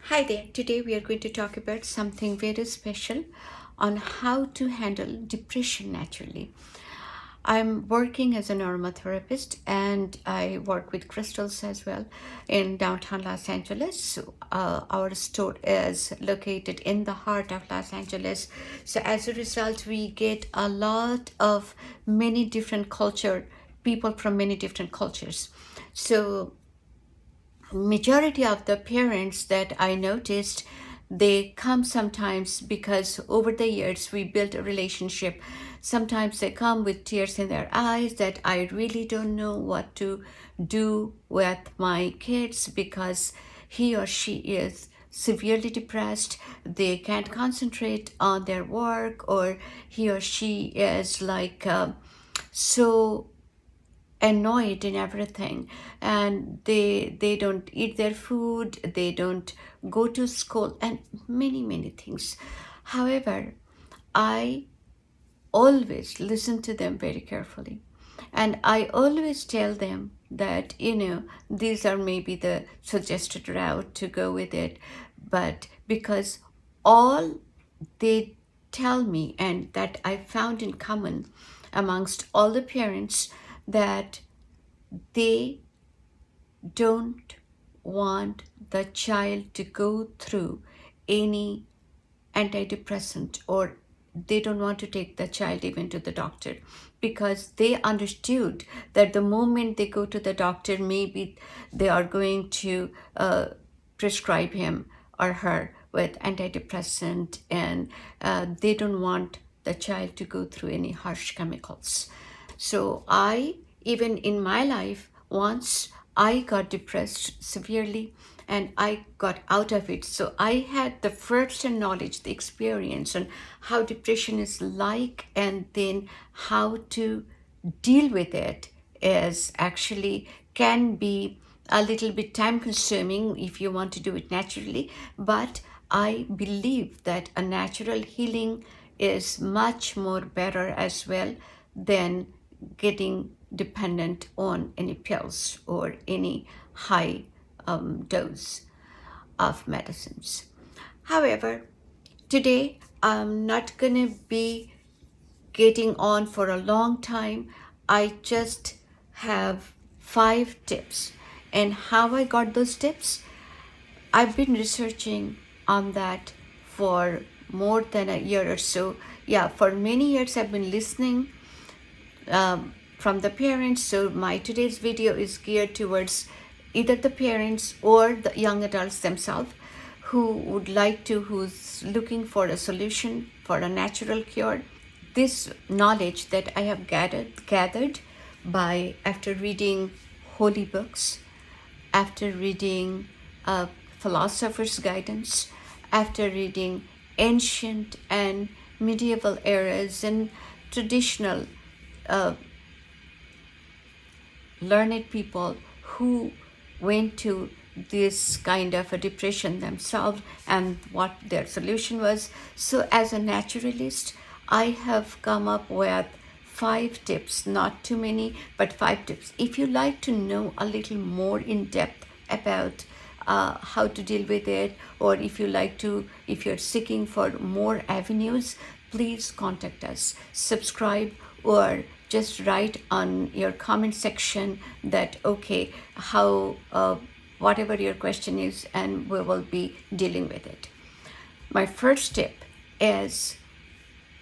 Hi there. Today we are going to talk about something very special on how to handle depression naturally. I'm working as an aromatherapist and I work with crystals as well in downtown Los Angeles. Our store is located in the heart of Los Angeles. So as a result, we get a lot of many different people from many different cultures. So majority of the parents that I noticed, they come sometimes because over the years we built a relationship. Sometimes they come with tears in their eyes that I really don't know what to do with my kids because he or she is severely depressed. They can't concentrate on their work, or he or she is like so annoyed in everything, and they don't eat their food, they don't go to school, and many things. However, I always listen to them very carefully, and I always tell them that these are maybe the suggested route to go with it, but because all they tell me, and that I found in common amongst all the parents, that they don't want the child to go through any antidepressant, or they don't want to take the child even to the doctor because they understood that the moment they go to the doctor, maybe they are going to prescribe him or her with antidepressant, and they don't want the child to go through any harsh chemicals. So even in my life, once I got depressed severely and I got out of it. So I had the first-hand knowledge, the experience on how depression is like, and then how to deal with it is actually can be a little bit time consuming if you want to do it naturally. But I believe that a natural healing is much more better as well than getting dependent on any pills or any high dose of medicines. However, today I'm not going to be getting on for a long time. I just have 5 tips. And how I got those tips? I've been researching on that for more than a year or so. Yeah, for many years I've been listening from the parents. So my today's video is geared towards either the parents or the young adults themselves who's looking for a solution for a natural cure. This knowledge that I have gathered by after reading holy books, after reading philosopher's guidance, after reading ancient and medieval eras and traditional learned people who went to this kind of a depression themselves and what their solution was. So as a naturalist, I have come up with 5 tips, not too many, but 5 tips. If you like to know a little more in depth about how to deal with it, or if you're seeking for more avenues, please contact us, subscribe, or just write on your comment section that okay, how whatever your question is, and we will be dealing with it. My first tip is,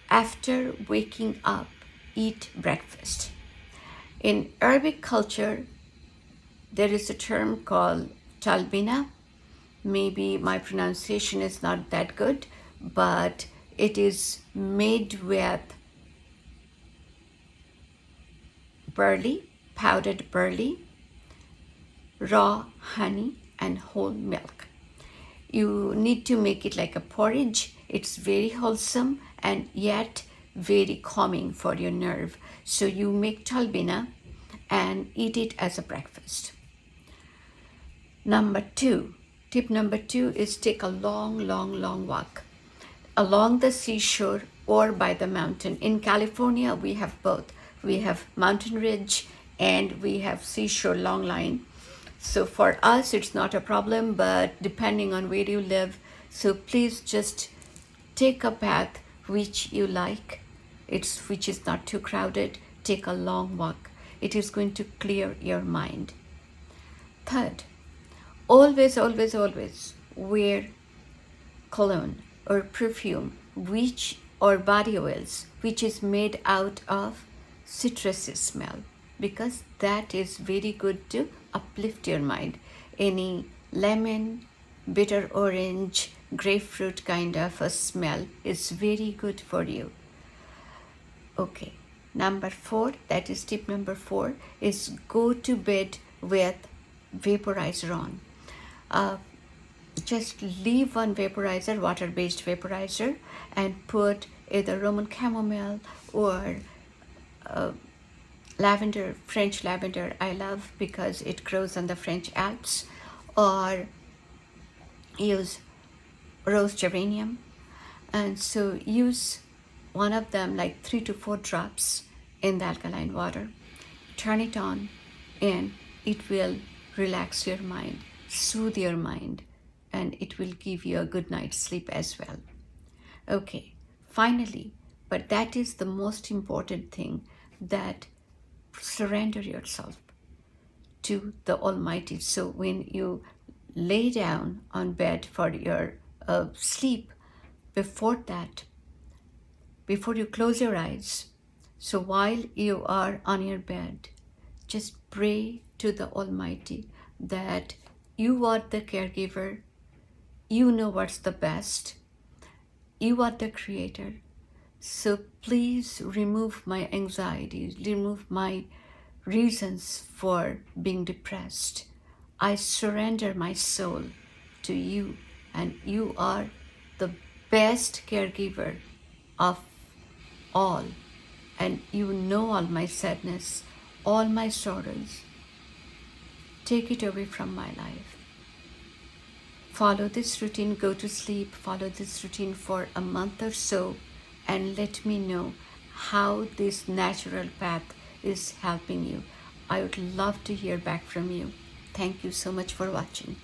after waking up, eat breakfast. In Arabic culture, there is a term called talbina. Maybe my pronunciation is not that good, but it is made with barley, powdered barley, raw honey, and whole milk. You need to make it like a porridge. It's very wholesome and yet very calming for your nerve. So you make talbina and eat it as a breakfast. Tip number two is take a long walk along the seashore or by the mountain. In California, we have both. We have mountain ridge and we have seashore long line. So for us, it's not a problem, but depending on where you live, so please just take a path which you like, which is not too crowded. Take a long walk. It is going to clear your mind. Third, always, always, always wear cologne or perfume which or body oils which is made out of citrusy smell, because that is very good to uplift your mind. Any lemon, bitter orange, grapefruit kind of a smell is very good for you. Okay, number 4, that is tip number 4, is go to bed with vaporizer on. Just leave one vaporizer, water-based vaporizer, and put either Roman chamomile or lavender, French lavender I love because it grows on the French Alps, or use rose geranium. And so use one of them, like 3 to 4 drops in the alkaline water. Turn it on and it will relax your mind, soothe your mind, and it will give you a good night's sleep as well. Okay, finally, but that is the most important thing, that surrender yourself to the Almighty. So when you lay down on bed for your sleep, before that, before you close your eyes, so while you are on your bed, just pray to the Almighty that you are the caregiver, you know what's the best, you are the creator. So please remove my anxieties, remove my reasons for being depressed. I surrender my soul to you, and you are the best caregiver of all, and you know all my sadness, all my sorrows. Take it away from my life. Follow this routine, go to sleep, follow this routine for a month or so, and let me know how this natural path is helping you. I would love to hear back from you. Thank you so much for watching.